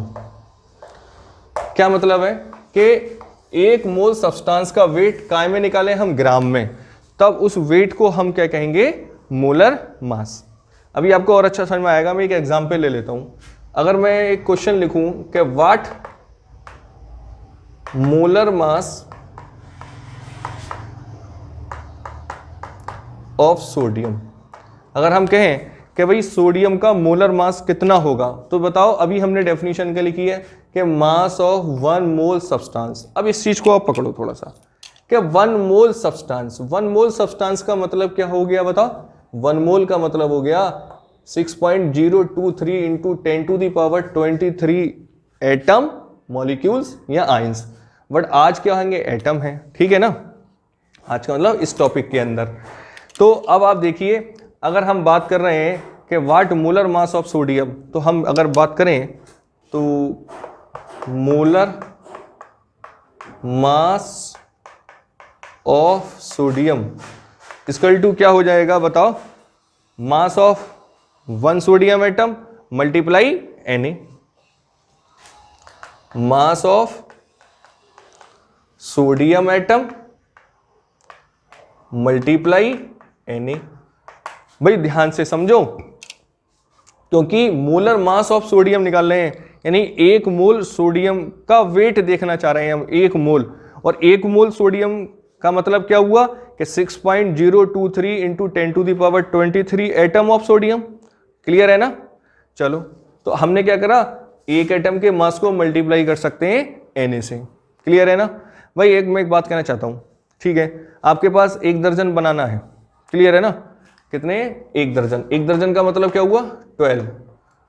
क्या मतलब है कि 1 मोल सब्सटेंस का वेट काय में निकालें हम, ग्राम में, तब उस वेट को हम क्या कहेंगे, मोलर मास। अभी आपको और अच्छा समझ में आएगा, मैं एक एग्जांपल ले लेता हूं। अगर मैं एक क्वेश्चन लिखूं कि what molar mass of sodium, अगर हम कहें कि भाई सोडियम का मोलर मास कितना होगा, तो बताओ अभी हमने डेफिनेशन क्या लिखी है कि मास ऑफ 1 मोल सब्सटेंस। अब इस चीज को आप पकड़ो थोड़ा सा कि 1 मोल सब्सटेंस, 1 मोल सब्सटेंस का मतलब क्या हो गया बताओ, 1 मोल का मतलब हो गया 6.023 इंटू 10⁻23 एटम, मॉलिक्यूल्स या आयंस। बट आज क्या होंगे, एटम है, ठीक है ना, आज का मतलब इस टॉपिक के अंदर। तो अब आप देखिए, अगर हम बात कर रहे हैं कि what molar mass of sodium, तो हम अगर बात करें तो molar mass of sodium equal to क्या हो जाएगा बताओ, mass of one sodium atom multiply Na, mass of sodium atom multiply Na। भाई ध्यान से समझो, क्योंकि मोलर मास ऑफ सोडियम निकाल रहे हैं, यानी एक मोल सोडियम का वेट देखना चाह रहे हैं हम, एक मोल। और एक मोल सोडियम का मतलब क्या हुआ कि 6.023 into 10⁻23 atom of sodium. Clear है ना? चलो, तो हमने क्या करा, एक एटम के मास को मल्टीप्लाई कर सकते हैं Na से। क्लियर है ना भाई? मैं एक बात कहना चाहता हूं, ठीक है, आपके पास 1 दर्जन बनाना है। क्लियर है ना? कितने? 1 दर्जन। 1 दर्जन का मतलब क्या हुआ? 12।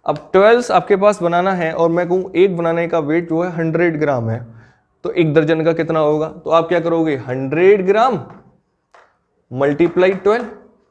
अब 12 आपके पास बनाना है और मैं कहूँ एक बनाने का वेट जो है 100 ग्राम है, तो 1 दर्जन का कितना होगा? तो आप क्या करोगे, 100 ग्राम मल्टीप्लाई 12।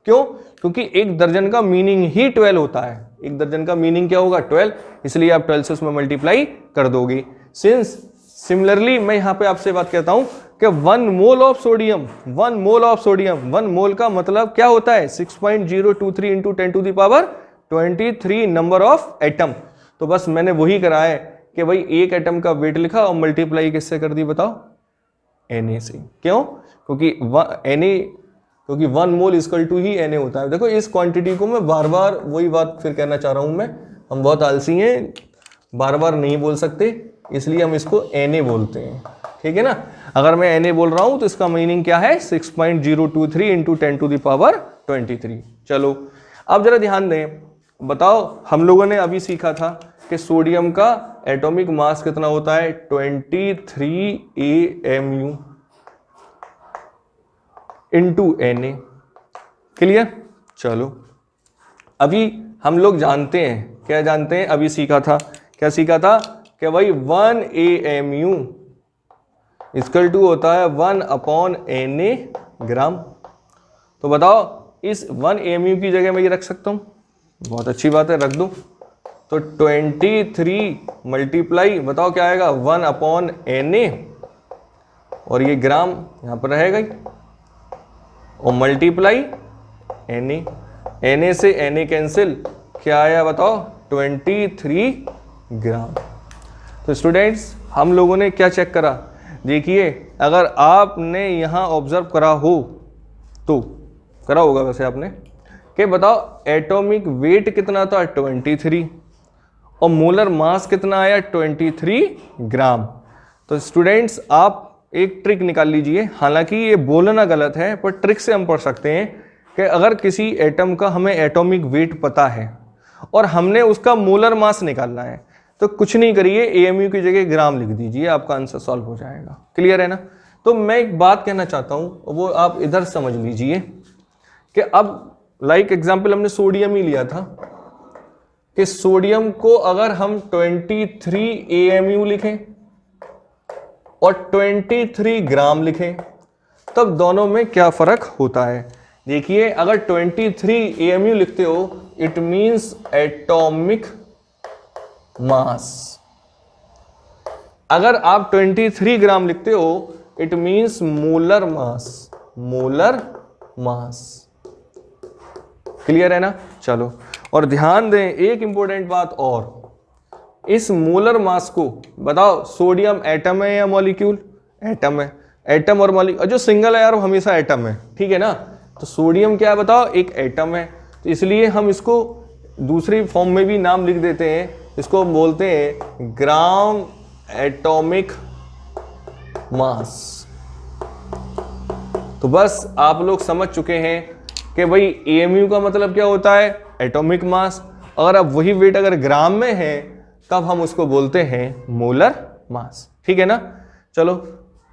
क्यों? क्योंकि 1 दर्जन का मीनिंग ही 12 होता है। 1 दर्जन का मीनिंग क्या होगा? 12। इसलिए आप 12 से उसमें मल्टीप्लाई कर दोगे। सिमिलरली मैं यहां पे आपसे बात कहता हूं कि 1 mole of sodium, 1 mole of sodium, 1 मोल का मतलब क्या होता है? 6.023 इंटू 10⁻23 नंबर ऑफ एटम। तो बस मैंने वही करा है कि भाई एक एटम का वेट लिखा और मल्टीप्लाई किससे कर दी बताओ? Na से। क्यों? क्योंकि 1 मोल इक्वल टू ही Na होता है। देखो इस क्वांटिटी को मैं बार बार वही बात फिर कहना चाह रहा हूं मैं, हम बहुत आलसी हैं, बार बार नहीं बोल सकते, इसलिए हम इसको Na बोलते हैं। ठीक है ना? अगर मैं Na बोल रहा हूं तो इसका मीनिंग क्या है? 6.023 इंटू 10⁻23। चलो अब जरा ध्यान दें, बताओ हम लोगों ने अभी सीखा था कि सोडियम का एटॉमिक मास कितना होता है? 23 AMU इंटू Na। क्लियर? चलो अभी हम लोग जानते हैं, क्या जानते हैं? अभी सीखा था, क्या सीखा था? कि भाई 1 AMU इक्वल टू होता है 1/Na ग्राम। तो बताओ इस 1 AMU की जगह मैं ये रख सकता हूं? बहुत अच्छी बात है, रख दो। तो 23 मल्टीप्लाई बताओ क्या आएगा? 1/Na, और ये ग्राम यहां पर रहेगा ही, और मल्टीप्लाई Na से Na कैंसिल, क्या आया बताओ? 23 ग्राम। तो स्टूडेंट्स हम लोगों ने क्या चेक करा? देखिए अगर आपने यहां ऑब्जर्व करा हो तो, करा होगा वैसे आपने, कि बताओ एटॉमिक वेट कितना था? 23, और मोलर मास कितना आया? 23 ग्राम। तो स्टूडेंट्स आप एक ट्रिक निकाल लीजिए, हालांकि ये बोलना गलत है पर ट्रिक से हम पढ़ सकते हैं कि अगर किसी एटम का हमें एटॉमिक वेट पता है और हमने उसका मोलर मास निकालना है, तो कुछ नहीं करिए, AMU की जगह ग्राम लिख दीजिए, आपका आंसर सॉल्व हो जाएगा। क्लियर है ना? तो मैं एक बात कहना चाहता हूं, वो आप इधर समझ लीजिए कि अब लाइक एग्जाम्पल हमने सोडियम ही लिया था, कि सोडियम को अगर हम 23 AMU लिखें और 23 ग्राम लिखें, तब दोनों में क्या फर्क होता है? देखिए अगर 23 AMU लिखते हो इट मींस एटॉमिक मास, अगर आप 23 ग्राम लिखते हो it means molar mass, molar mass. Clear है ना? चलो, और ध्यान दें एक इंपॉर्टेंट बात और, इस मोलर मास को बताओ, सोडियम एटम है या मॉलिक्यूल? एटम है। एटम और मॉलिक्यूल, जो सिंगल है यार वो हमेशा एटम है, ठीक है ना? तो सोडियम क्या है बताओ? एक एटम है। तो इसलिए हम इसको दूसरी फॉर्म में भी नाम लिख देते हैं, इसको बोलते हैं ग्राम एटॉमिक मास। तो बस आप लोग समझ चुके हैं कि भाई AMU का मतलब क्या होता है? Atomic mass. अगर अब वही वेट अगर ग्राम में है तब हम उसको बोलते हैं मोलर मास। ठीक है ना? चलो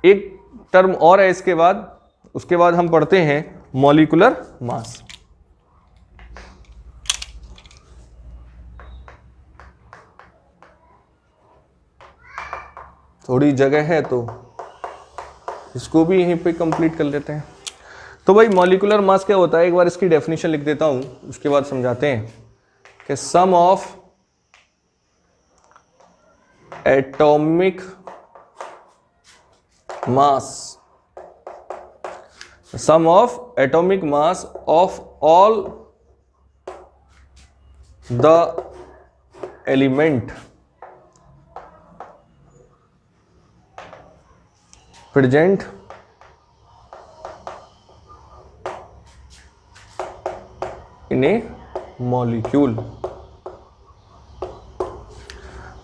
एक टर्म और है इसके बाद, उसके बाद हम पढ़ते हैं मॉलिक्यूलर मास। थोड़ी जगह है तो इसको भी यहीं पे कंप्लीट कर लेते हैं। तो भाई मॉलिक्यूलर मास क्या होता है? एक बार इसकी डेफिनेशन लिख देता हूं, उसके बाद समझाते हैं कि sum of atomic mass, sum of atomic mass of all the element present in a molecule.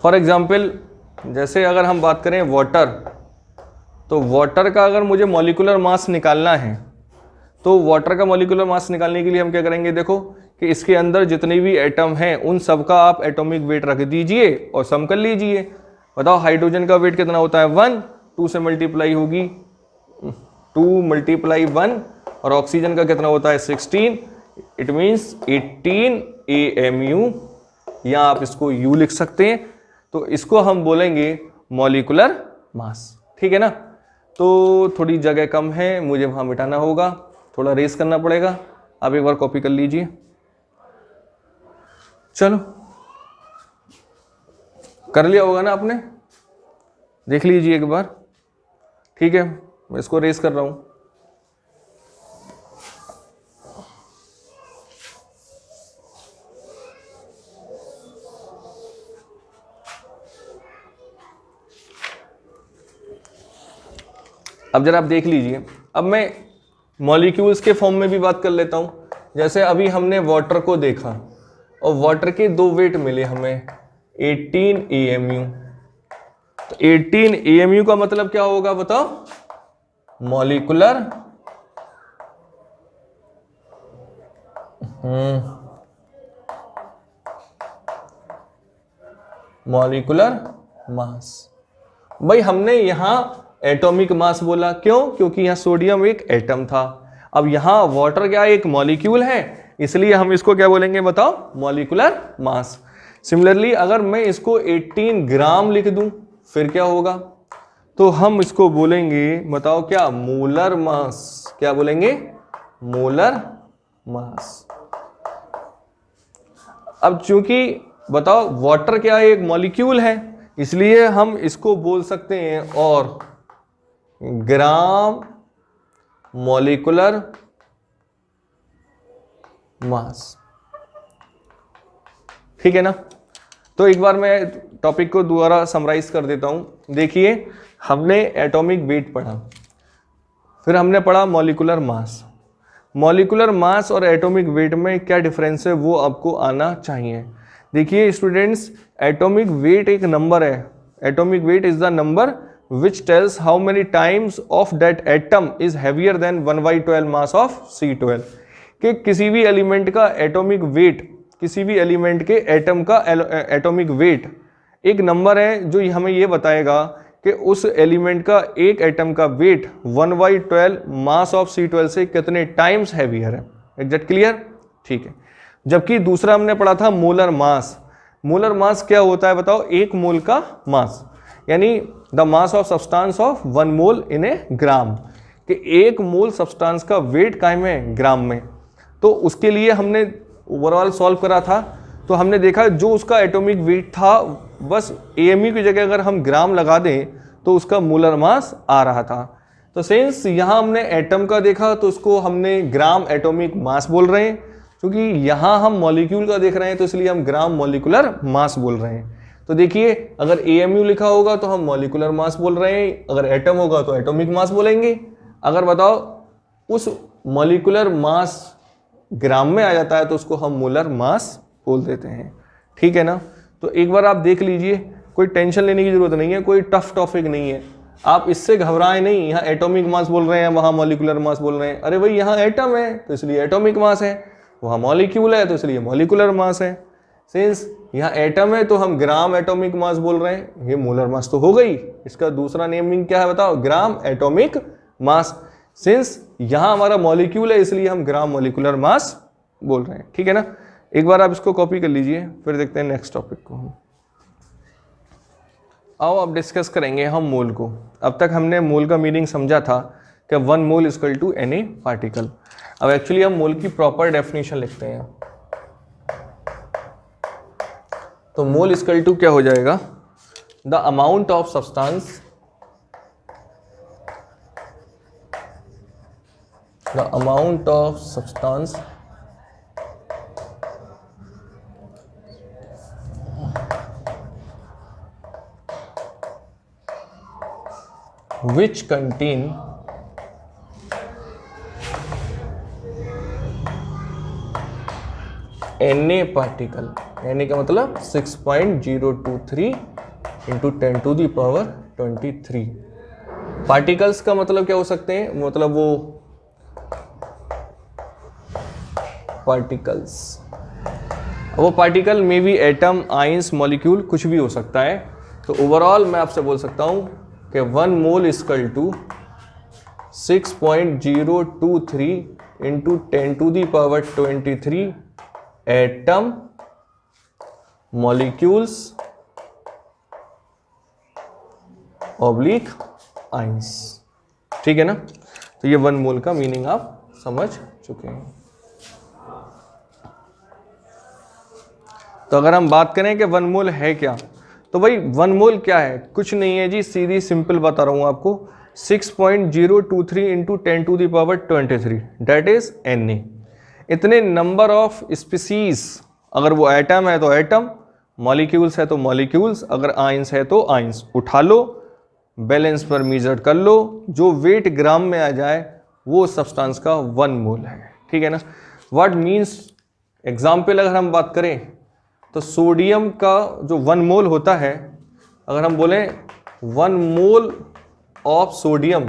For example, जैसे अगर हम बात करें वाटर, तो वाटर का अगर मुझे मॉलिक्यूलर मास निकालना है, तो वाटर का मॉलिक्यूलर मास निकालने के लिए हम क्या करेंगे, देखो कि इसके अंदर जितने भी एटम हैं उन सब का आप एटॉमिक वेट रख दीजिए और सम कर लीजिए। बताओ हाइड्रोजन का वेट कितना होता है, 1, 2 से मल्टीप्लाई होगी 2 × 1, और ऑक्सीजन का कितना होता है 16, इट मीन्स 18 AMU, या आप इसको U लिख सकते हैं। तो इसको हम बोलेंगे मॉलिक्यूलर मास, ठीक है ना। तो थोड़ी जगह कम है, मुझे वहां मिटाना होगा, थोड़ा रेस करना पड़ेगा। आप एक बार कॉपी कर लीजिए, चलो कर लिया होगा ना आपने, देख लीजिए एक बार, ठीक है। मैं इसको रेस कर रहा हूं। अब जरा आप देख लीजिए, अब मैं मॉलिक्यूल्स के फॉर्म में भी बात कर लेता हूं। जैसे अभी हमने वाटर को देखा और वाटर के 2 वेट मिले हमें, 18 AMU। तो 18 AMU का मतलब क्या होगा बताओ, मॉलिक्यूलर मॉलिक्यूलर मास। भाई हमने यहां एटॉमिक मास बोला, क्यों, क्योंकि यहां सोडियम एक एटम था। अब यहां वाटर क्या एक मॉलिक्यूल है, इसलिए हम इसको क्या बोलेंगे बताओ, मॉलिक्यूलर मास। सिमिलरली अगर मैं इसको 18 ग्राम लिख दूं फिर क्या होगा, तो हम इसको बोलेंगे बताओ क्या, मोलर मास। क्या बोलेंगे, मोलर मास। अब चूंकि बताओ वाटर क्या एक मॉलिक्यूल है, इसलिए हम इसको बोल सकते हैं और ग्राम मॉलिक्यूलर मास, ठीक है ना। तो एक बार मैं टॉपिक को दोबारा समराइज कर देता हूं। देखिए हमने एटॉमिक वेट पढ़ा, फिर हमने पढ़ा मॉलिक्यूलर मास। मॉलिक्यूलर मास और एटॉमिक वेट में क्या डिफरेंस है वो आपको आना चाहिए। देखिए स्टूडेंट्स, एटॉमिक वेट एक नंबर है। Atomic weight is the number which tells how many times of that atom is heavier than 1/12 mass of C12। कि किसी भी एलिमेंट का एटॉमिक वेट, किसी भी एलिमेंट के एटम का एटॉमिक वेट एक नंबर है जो हमें ये बताएगा कि उस एलिमेंट का एक एटम का वेट 1/12 मास ऑफ C12 से कितने टाइम्स हैवियर है। एग्जैक्ट क्लियर, ठीक है। जबकि दूसरा हमने पढ़ा था मोलर मास। मोलर मास क्या होता है बताओ, एक मोल का मास, यानी the mass of substance of 1 मोल इन ए ग्राम, कि एक मोल सब्सटेंस का वेट कायम में ग्राम में। तो उसके लिए हमने ओवरऑल सॉल्व करा था, तो हमने देखा जो उसका एटॉमिक वेट था बस AMU की जगह अगर हम ग्राम लगा दें तो उसका मोलर मास आ रहा था। तो सिंस यहाँ हमने एटम का देखा तो उसको हमने ग्राम एटॉमिक मास बोल रहे हैं, क्योंकि यहाँ हम मॉलिक्यूल का देख रहे हैं तो इसलिए हम ग्राम मॉलिक्यूलर मास बोल रहे हैं। तो देखिए अगर AMU लिखा होगा तो हम मॉलिक्यूलर मास बोल रहे हैं, अगर एटम होगा तो एटॉमिक मास बोलेंगे। अगर बताओ उस मॉलिक्यूलर मास ग्राम में आ जाता है तो उसको हम मोलर मास बोल देते हैं, ठीक है ना। तो एक बार आप देख लीजिए, कोई टेंशन लेने की जरूरत नहीं है, कोई टफ टॉपिक नहीं है, आप इससे घबराएं नहीं। यहाँ एटॉमिक मास बोल रहे हैं, वहाँ मॉलिक्यूलर मास बोल रहे हैं, अरे भाई यहाँ एटम है तो इसलिए एटॉमिक मास है, वहाँ मॉलिक्यूल है तो इसलिए मॉलिक्यूलर मास है। सिंस यहाँ एटम है तो हम ग्राम एटॉमिक मास बोल रहे हैं, ये मोलर मास तो हो गई। इसका दूसरा नेमिंग क्या है बताओ, ग्राम एटॉमिक मास। सिंस यहाँ हमारा मॉलिक्यूल है इसलिए हम ग्राम मॉलिक्यूलर मास बोल रहे हैं, ठीक है ना। एक बार आप इसको कॉपी कर लीजिए, फिर देखते हैं नेक्स्ट टॉपिक को हम। आओ अब डिस्कस करेंगे हम मोल को। अब तक हमने मोल का मीनिंग समझा था कि 1 mole equal to any particle. अब एक्चुअली हम मोल की प्रॉपर डेफिनेशन लिखते हैं। तो मोल इक्वल टू क्या हो जाएगा, the amount of substance, which contain Na particle, Na का मतलब 6.023 इंटू 10⁻23। पार्टिकल्स का मतलब क्या हो सकते हैं, मतलब वो पार्टिकल में भी एटम, आइंस, मॉलिक्यूल कुछ भी हो सकता है। तो ओवरऑल मैं आपसे बोल सकता हूं कि 1 mole equal to 6.023 into 10⁻23 atom, molecules oblique ions. ठीक है ना। तो ये 1 मोल का मीनिंग आप समझ चुके हैं। तो अगर हम बात करें कि 1 मोल है क्या, तो भाई 1 मोल क्या है, कुछ नहीं है जी, सीधी सिंपल बता रहा हूं आपको। 6.023 इंटू 10⁻23 डेट इज Na। इतने नंबर ऑफ स्पीसीज, अगर वो एटम है तो एटम, मॉलिक्यूल्स है तो मॉलिक्यूल्स, अगर आइंस है तो आइंस, उठा लो, बैलेंस पर मेजर कर लो, जो वेट ग्राम में आ जाए वो सब्सटेंस का 1 मोल है। ठीक है ना। व्हाट मीन्स, एग्जाम्पल अगर हम बात करें तो सोडियम का जो 1 मोल होता है, अगर हम बोलें 1 mole of sodium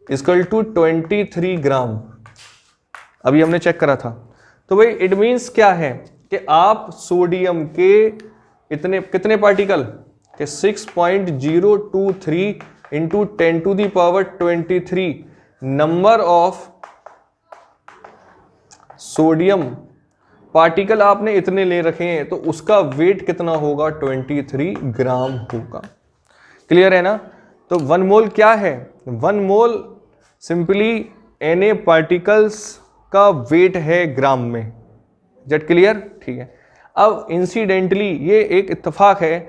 equal to 23 gram, अभी हमने चेक करा था। तो भाई इट मीन्स क्या है कि आप सोडियम के इतने कितने पार्टिकल के 6.023 into 10⁻23 number of sodium particle आपने इतने ले रखे हैं, तो उसका वेट कितना होगा, 23 ग्राम होगा। क्लियर है ना। तो 1 मोल क्या है, 1 मोल सिंपली Na पार्टिकल्स का वेट है ग्राम में। Jet clear. ठीक है। अब इंसिडेंटली ये एक इत्तेफाक है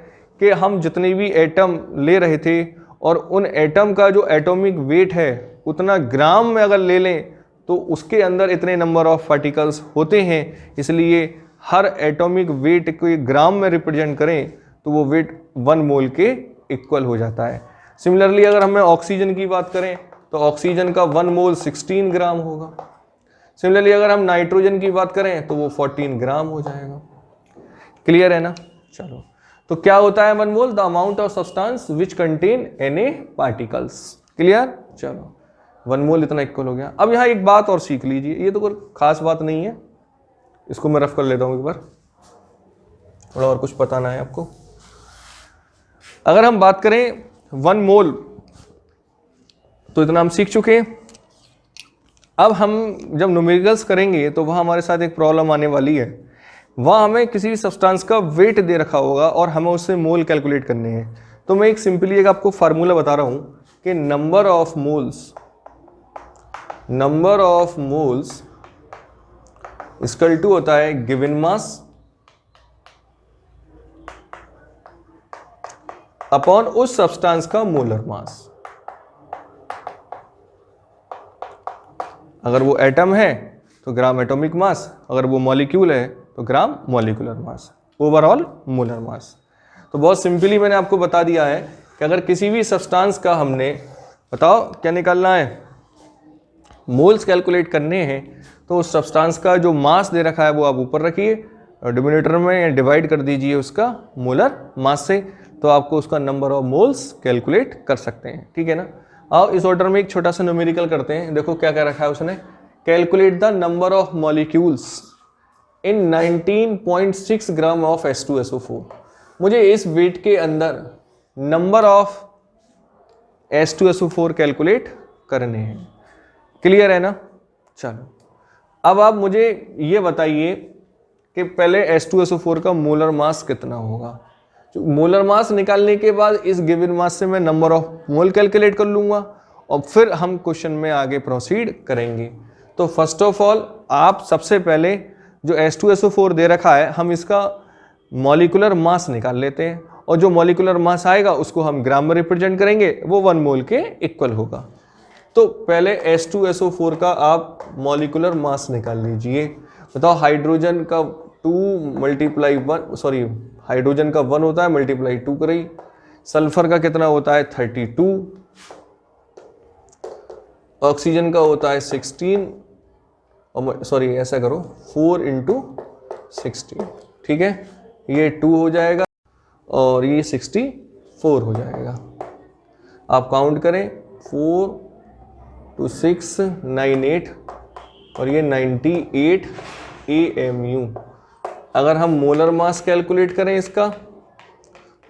कि हम जितने भी एटम ले रहे थे और उन एटम का जो एटॉमिक वेट है उतना ग्राम में अगर ले लें तो उसके अंदर इतने नंबर ऑफ पार्टिकल्स होते हैं, इसलिए हर एटॉमिक वेट को ग्राम में रिप्रेजेंट करें तो वो वेट 1 मोल के इक्वल हो जाता है। सिमिलरली अगर हमें ऑक्सीजन की बात करें तो ऑक्सीजन का 1 मोल 16 ग्राम होगा। सिमिलरली अगर हम नाइट्रोजन की बात करें तो वो 14 ग्राम हो जाएगा। क्लियर है ना। चलो, तो क्या होता है 1 mole, the amount of substance which contain Na particles. Clear. चलो, 1 मोल इतना इक्वल हो गया। अब यहाँ एक बात और सीख लीजिए, ये तो कोई खास बात नहीं है, इसको मैं रफ कर लेता हूँ एक बार, थोड़ा और कुछ बताना है आपको। अगर हम बात करें 1 मोल, तो इतना हम सीख चुके हैं। अब हम जब न्यूमेरिकल्स करेंगे तो वहाँ हमारे साथ एक प्रॉब्लम आने वाली है। वहाँ हमें किसी भी सब्सटेंस का वेट दे रखा होगा और हमें उससे मोल कैलकुलेट करने हैं। तो मैं एक सिंपली एक आपको फार्मूला बता रहा हूँ कि number of moles equal to होता है गिवन मास अपॉन उस सब्सटेंस का मोलर मास। अगर वो एटम है तो ग्राम एटॉमिक मास, अगर वो मॉलिक्यूल है तो gram molecular mass, overall molar mass. तो बहुत सिंपली मैंने आपको बता दिया है कि अगर किसी भी सब्सटेंस का हमने, बताओ क्या निकालना है, मोल्स कैलकुलेट करने हैं, तो उस सब्सटेंस का जो मास दे रखा है वो आप ऊपर रखिए और डिनोमिनेटर में डिवाइड कर दीजिए उसका मोलर मास से, तो आपको उसका नंबर ऑफ मोल्स कैलकुलेट कर सकते हैं। ठीक है ना। आओ इस ऑर्डर में एक छोटा सा न्यूमेरिकल करते हैं। देखो क्या क्या रखा है उसने, calculate the number of molecules in 19.6 gram of H2SO4। मुझे इस वेट के अंदर नंबर ऑफ H2SO4 कैलकुलेट करने हैं। क्लियर है ना। चलो, अब आप मुझे ये बताइए कि पहले H2SO4 का मोलर मास कितना होगा। मोलर मास निकालने के बाद इस गिवन मास से मैं नंबर ऑफ मोल कैलकुलेट कर लूँगा और फिर हम क्वेश्चन में आगे प्रोसीड करेंगे। तो फर्स्ट ऑफ ऑल आप सबसे पहले जो H2SO4 दे रखा है हम इसका मॉलिक्यूलर मास निकाल लेते हैं और जो मॉलिक्यूलर मास आएगा उसको हम ग्राम में रिप्रेजेंट करेंगे, वो 1 मोल के इक्वल होगा। तो पहले H2SO4 का आप मॉलिक्यूलर मास निकाल लीजिए। बताओ, हाइड्रोजन का 2 मल्टीप्लाई 1, सॉरी हाइड्रोजन का 1 होता है मल्टीप्लाई 2 करिए। सल्फर का कितना होता है 32, ऑक्सीजन का होता है 16, और सॉरी ऐसा करो 4 × 16, ठीक है, ये 2 हो जाएगा और ये 64 हो जाएगा। आप काउंट करें 4 2 6 9 8 और ये 98 AMU। अगर हम मोलर मास कैलकुलेट करें इसका,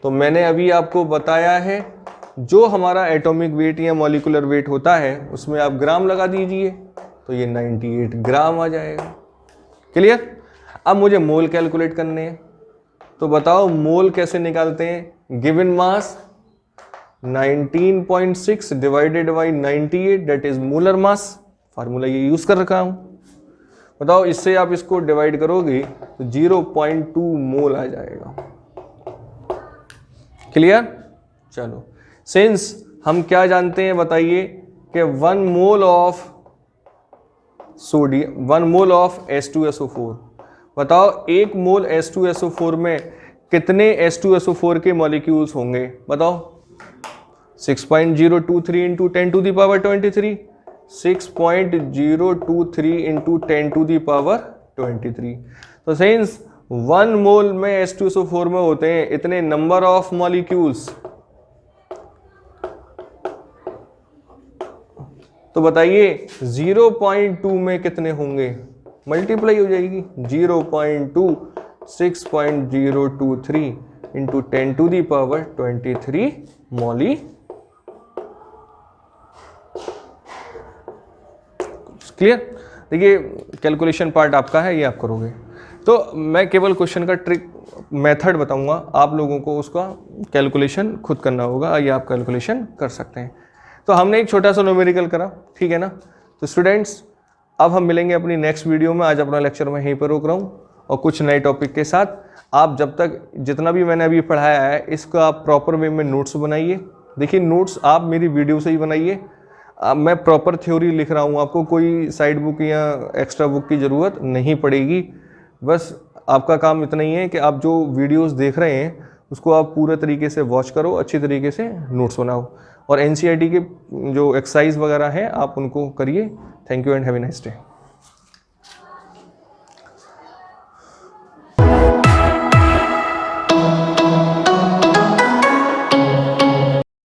तो मैंने अभी आपको बताया है जो हमारा एटॉमिक वेट या मॉलिक्यूलर वेट होता है उसमें आप ग्राम लगा दीजिए तो ये 98 ग्राम आ जाएगा। क्लियर? अब मुझे मोल कैलकुलेट करने हैं, तो बताओ मोल कैसे निकालते हैं। Given mass 19.6 divided by 98, that is molar mass. Formula ये यूज कर रखा हूं। बताओ इससे आप इसको डिवाइड करोगे तो 0.2 मोल आ जाएगा। क्लियर? चलो, सिंस हम क्या जानते हैं बताइए कि 1 mole of sodium, 1 mole of H2SO4। बताओ 1 मोल H2SO4 में कितने H2SO4 के मॉलिक्यूल्स होंगे? बताओ 6.023 × 10⁻23, 6.023 × 10⁻23। तो सिंस 1 मोल में H2SO4 में होते हैं इतने नंबर ऑफ मॉलिक्यूल्स, तो बताइए 0.2 में कितने होंगे? मल्टीप्लाई हो जाएगी 0.2 6.023 × 10⁻23 मॉली। क्लियर? देखिए कैलकुलेशन पार्ट आपका है, ये आप करोगे। तो मैं केवल क्वेश्चन का ट्रिक मेथड बताऊंगा, आप लोगों को उसका कैलकुलेशन खुद करना होगा, ये आप कैलकुलेशन कर सकते हैं। तो हमने एक छोटा सा न्यूमेरिकल करा, ठीक है ना। तो स्टूडेंट्स अब हम मिलेंगे अपनी नेक्स्ट वीडियो में। आज अपना लेक्चर मैं यहीं पर रोक रहा हूँ और कुछ नए टॉपिक के साथ। आप जब तक जितना भी मैंने अभी पढ़ाया है इसका आप प्रॉपर वे में नोट्स बनाइए। देखिए नोट्स आप मेरी वीडियो से ही बनाइए। मैं प्रॉपर थ्योरी लिख रहा हूँ, आपको कोई साइड बुक या एक्स्ट्रा बुक की ज़रूरत नहीं पड़ेगी। बस आपका काम इतना ही है कि आप जो वीडियोस देख रहे हैं उसको आप पूरे तरीके से वॉच करो, अच्छी तरीके से नोट्स बनाओ, और NCERT के जो एक्सरसाइज वगैरह हैं आप उनको करिए। Thank you and have a nice day.